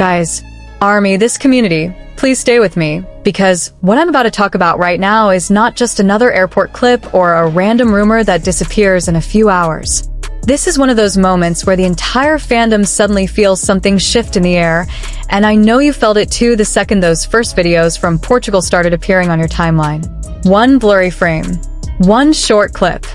Guys, Army, this community, please stay with me, because what I'm about to talk about right now is not just another airport clip or a random rumor that disappears in a few hours. This is one of those moments where the entire fandom suddenly feels something shift in the air, and I know you felt it too the second those first videos from Portugal started appearing on your timeline. One blurry frame, one short clip,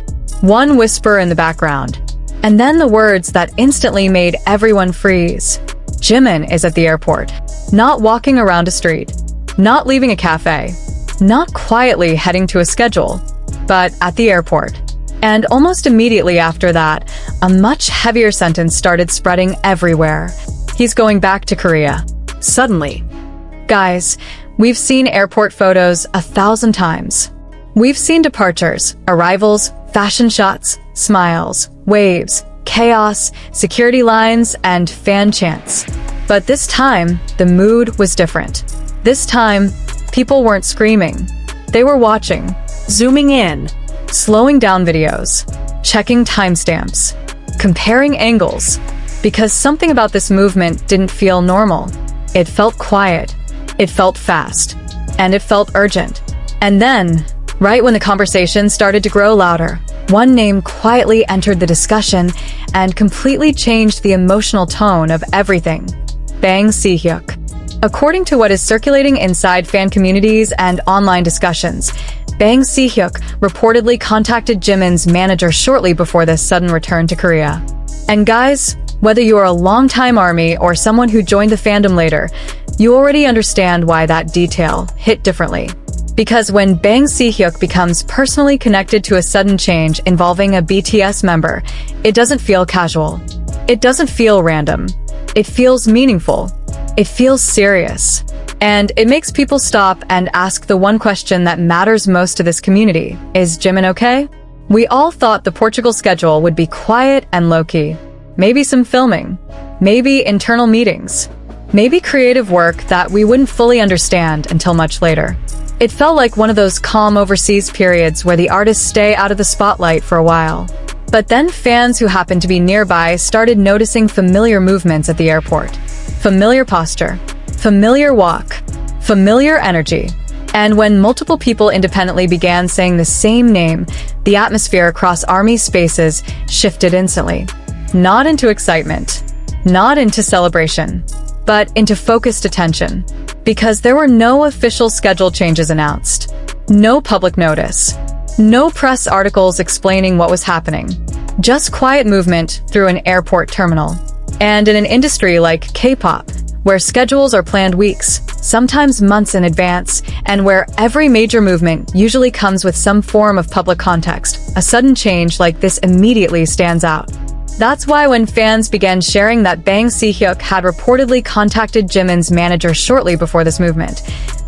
one whisper in the background, and then the words that instantly made everyone freeze. Jimin is at the airport, not walking around a street, not leaving a cafe, not quietly heading to a schedule, but at the airport. And almost immediately after that, a much heavier sentence started spreading everywhere. He's going back to Korea. Suddenly. Guys, we've seen airport photos 1,000 times. We've seen departures, arrivals, fashion shots, smiles, waves, chaos, security lines, and fan chants. But this time, the mood was different. This time, people weren't screaming. They were watching, zooming in, slowing down videos, checking timestamps, comparing angles, because something about this movement didn't feel normal. It felt quiet, it felt fast, and it felt urgent. And then, right when the conversation started to grow louder, one name quietly entered the discussion and completely changed the emotional tone of everything. Bang Si-hyuk. According to what is circulating inside fan communities and online discussions, Bang Si-hyuk reportedly contacted Jimin's manager shortly before this sudden return to Korea. And guys, whether you are a longtime Army or someone who joined the fandom later, you already understand why that detail hit differently. Because when Bang Si-hyuk becomes personally connected to a sudden change involving a BTS member, it doesn't feel casual. It doesn't feel random. It feels meaningful. It feels serious. And it makes people stop and ask the one question that matters most to this community. Is Jimin okay? We all thought the Portugal schedule would be quiet and low-key. Maybe some filming. Maybe internal meetings. Maybe creative work that we wouldn't fully understand until much later. It felt like one of those calm overseas periods where the artists stay out of the spotlight for a while. But then fans who happened to be nearby started noticing familiar movements at the airport. Familiar posture. Familiar walk. Familiar energy. And when multiple people independently began saying the same name, the atmosphere across Army spaces shifted instantly. Not into excitement. Not into celebration. But into focused attention. Because there were no official schedule changes announced. No public notice. No press articles explaining what was happening. Just quiet movement through an airport terminal. And in an industry like K-pop, where schedules are planned weeks, sometimes months in advance, and where every major movement usually comes with some form of public context, a sudden change like this immediately stands out. That's why when fans began sharing that Bang Si-hyuk had reportedly contacted Jimin's manager shortly before this movement,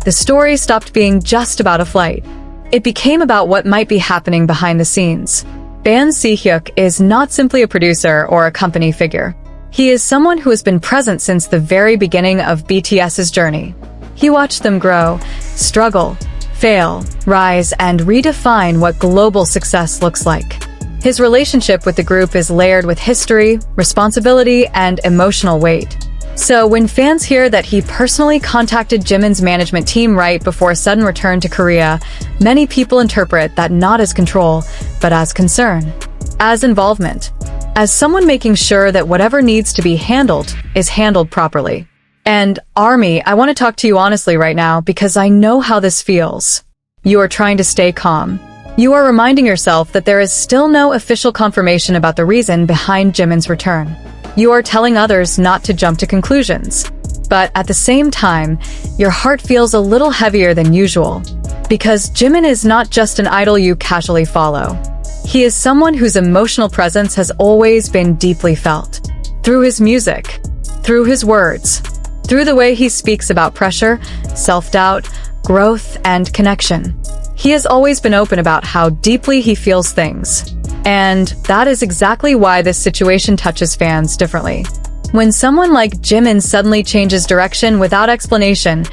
the story stopped being just about a flight. It became about what might be happening behind the scenes. Bang Si-hyuk is not simply a producer or a company figure. He is someone who has been present since the very beginning of BTS's journey. He watched them grow, struggle, fail, rise, and redefine what global success looks like. His relationship with the group is layered with history, responsibility, and emotional weight. So when fans hear that he personally contacted Jimin's management team right before a sudden return to Korea, many people interpret that not as control, but as concern, as involvement, as someone making sure that whatever needs to be handled is handled properly. And Army, I want to talk to you honestly right now because I know how this feels. You are trying to stay calm. You are reminding yourself that there is still no official confirmation about the reason behind Jimin's return. You are telling others not to jump to conclusions. But at the same time, your heart feels a little heavier than usual. Because Jimin is not just an idol you casually follow. He is someone whose emotional presence has always been deeply felt. Through his music, through his words, through the way he speaks about pressure, self-doubt, growth, and connection. He has always been open about how deeply he feels things. And that is exactly why this situation touches fans differently. When someone like Jimin suddenly changes direction without explanation,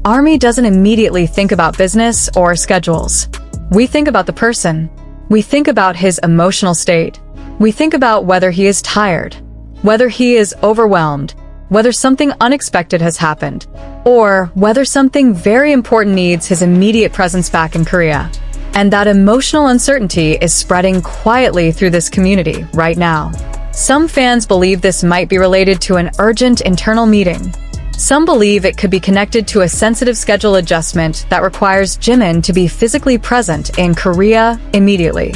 Army doesn't immediately think about business or schedules. We think about the person. We think about his emotional state. We think about whether he is tired, whether he is overwhelmed, whether something unexpected has happened, or whether something very important needs his immediate presence back in Korea. And that emotional uncertainty is spreading quietly through this community right now. Some fans believe this might be related to an urgent internal meeting. Some believe it could be connected to a sensitive schedule adjustment that requires Jimin to be physically present in Korea immediately.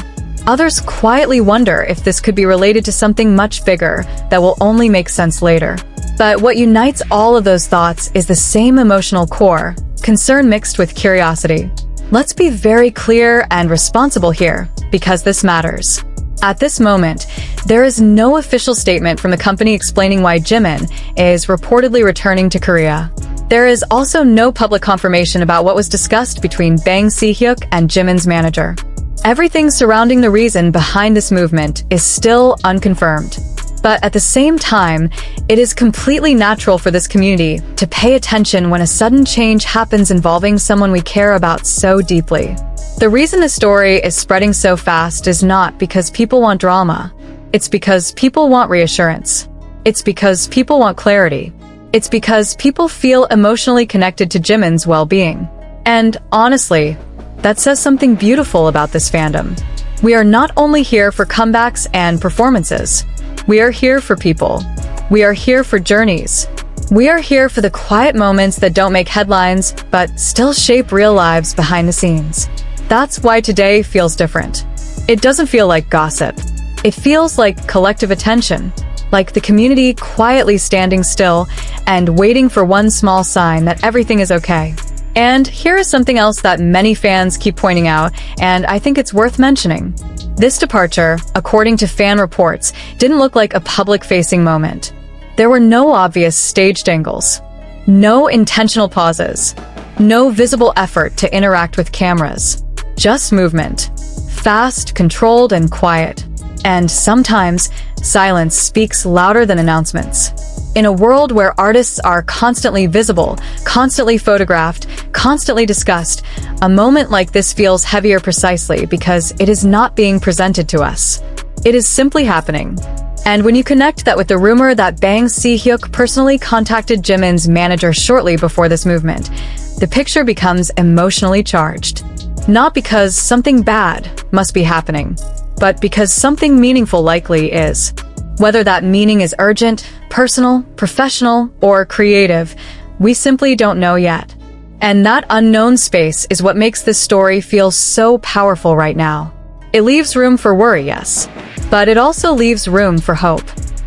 Others quietly wonder if this could be related to something much bigger that will only make sense later. But what unites all of those thoughts is the same emotional core, concern mixed with curiosity. Let's be very clear and responsible here, because this matters. At this moment, there is no official statement from the company explaining why Jimin is reportedly returning to Korea. There is also no public confirmation about what was discussed between Bang Si-hyuk and Jimin's manager. Everything surrounding the reason behind this movement is still unconfirmed. But at the same time, it is completely natural for this community to pay attention when a sudden change happens involving someone we care about so deeply. The reason the story is spreading so fast is not because people want drama. It's because people want reassurance. It's because people want clarity. It's because people feel emotionally connected to Jimin's well-being. And honestly, that says something beautiful about this fandom. We are not only here for comebacks and performances. We are here for people. We are here for journeys. We are here for the quiet moments that don't make headlines, but still shape real lives behind the scenes. That's why today feels different. It doesn't feel like gossip. It feels like collective attention, like the community quietly standing still and waiting for one small sign that everything is okay. And here is something else that many fans keep pointing out, and I think it's worth mentioning. This departure, according to fan reports, didn't look like a public-facing moment. There were no obvious staged angles, no intentional pauses, no visible effort to interact with cameras. Just movement. Fast, controlled, and quiet. And sometimes, silence speaks louder than announcements. In a world where artists are constantly visible, constantly photographed, constantly discussed, a moment like this feels heavier precisely because it is not being presented to us. It is simply happening. And when you connect that with the rumor that Bang Si-hyuk personally contacted Jimin's manager shortly before this movement, the picture becomes emotionally charged. Not because something bad must be happening, but because something meaningful likely is. Whether that meaning is urgent, personal, professional, or creative, we simply don't know yet. And that unknown space is what makes this story feel so powerful right now. It leaves room for worry, yes, but it also leaves room for hope.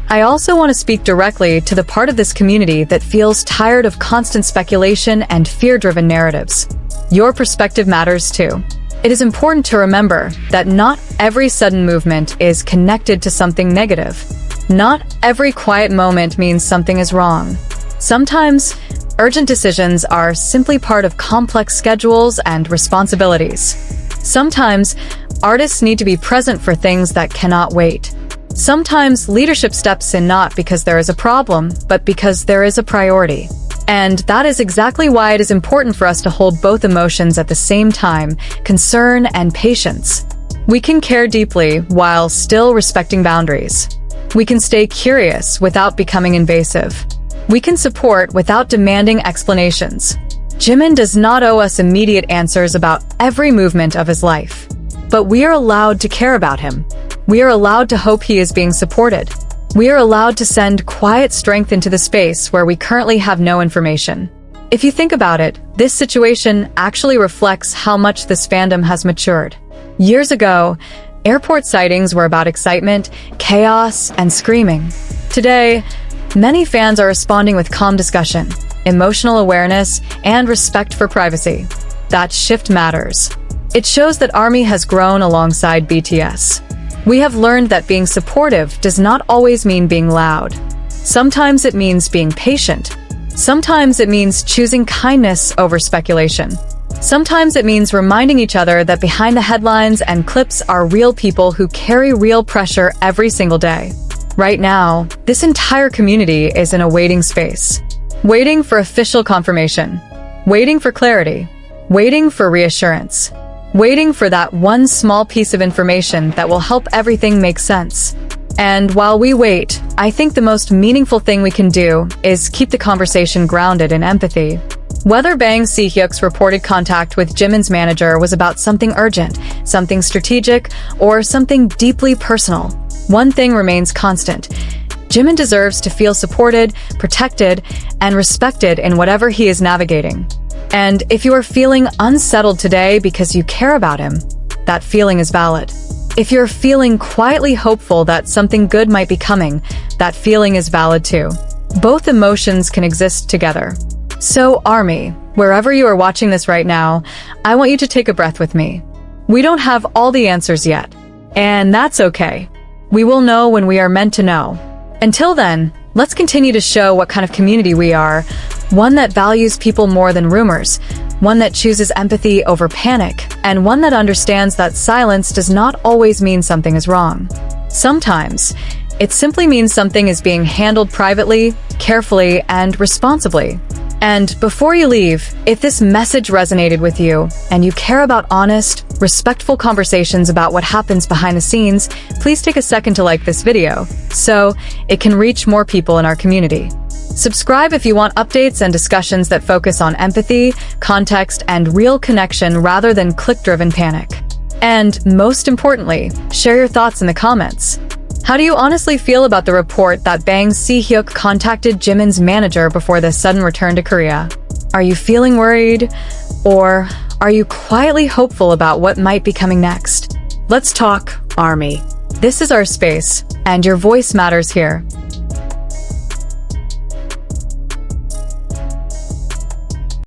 I also want to speak directly to the part of this community that feels tired of constant speculation and fear-driven narratives. Your perspective matters too. It is important to remember that not every sudden movement is connected to something negative. Not every quiet moment means something is wrong. Sometimes, urgent decisions are simply part of complex schedules and responsibilities. Sometimes, artists need to be present for things that cannot wait. Sometimes, leadership steps in not because there is a problem, but because there is a priority. And that is exactly why it is important for us to hold both emotions at the same time, concern and patience. We can care deeply while still respecting boundaries. We can stay curious without becoming invasive. We can support without demanding explanations. Jimin does not owe us immediate answers about every movement of his life. But we are allowed to care about him. We are allowed to hope he is being supported. We are allowed to send quiet strength into the space where we currently have no information. If you think about it, this situation actually reflects how much this fandom has matured. Years ago, airport sightings were about excitement, chaos, and screaming. Today, many fans are responding with calm discussion, emotional awareness, and respect for privacy. That shift matters. It shows that ARMY has grown alongside BTS. We have learned that being supportive does not always mean being loud. Sometimes it means being patient. Sometimes it means choosing kindness over speculation. Sometimes it means reminding each other that behind the headlines and clips are real people who carry real pressure every single day. Right now, this entire community is in a waiting space. Waiting for official confirmation. Waiting for clarity. Waiting for reassurance. Waiting for that one small piece of information that will help everything make sense. And while we wait, I think the most meaningful thing we can do is keep the conversation grounded in empathy. Whether Bang Si-hyuk's reported contact with Jimin's manager was about something urgent, something strategic, or something deeply personal, one thing remains constant. Jimin deserves to feel supported, protected, and respected in whatever he is navigating. And if you are feeling unsettled today because you care about him, that feeling is valid. If you're feeling quietly hopeful that something good might be coming, that feeling is valid too. Both emotions can exist together. So, Army, wherever you are watching this right now, I want you to take a breath with me. We don't have all the answers yet, and that's okay. We will know when we are meant to know. Until then, let's continue to show what kind of community we are, one that values people more than rumors, one that chooses empathy over panic, and one that understands that silence does not always mean something is wrong. Sometimes, it simply means something is being handled privately, carefully, and responsibly. And before you leave, if this message resonated with you, and you care about honest, respectful conversations about what happens behind the scenes, please take a second to like this video, so it can reach more people in our community. Subscribe if you want updates and discussions that focus on empathy, context, and real connection rather than click-driven panic. And most importantly, share your thoughts in the comments. How do you honestly feel about the report that Bang Si-hyuk contacted Jimin's manager before the sudden return to Korea? Are you feeling worried? Or are you quietly hopeful about what might be coming next? Let's talk, Army. This is our space, and your voice matters here.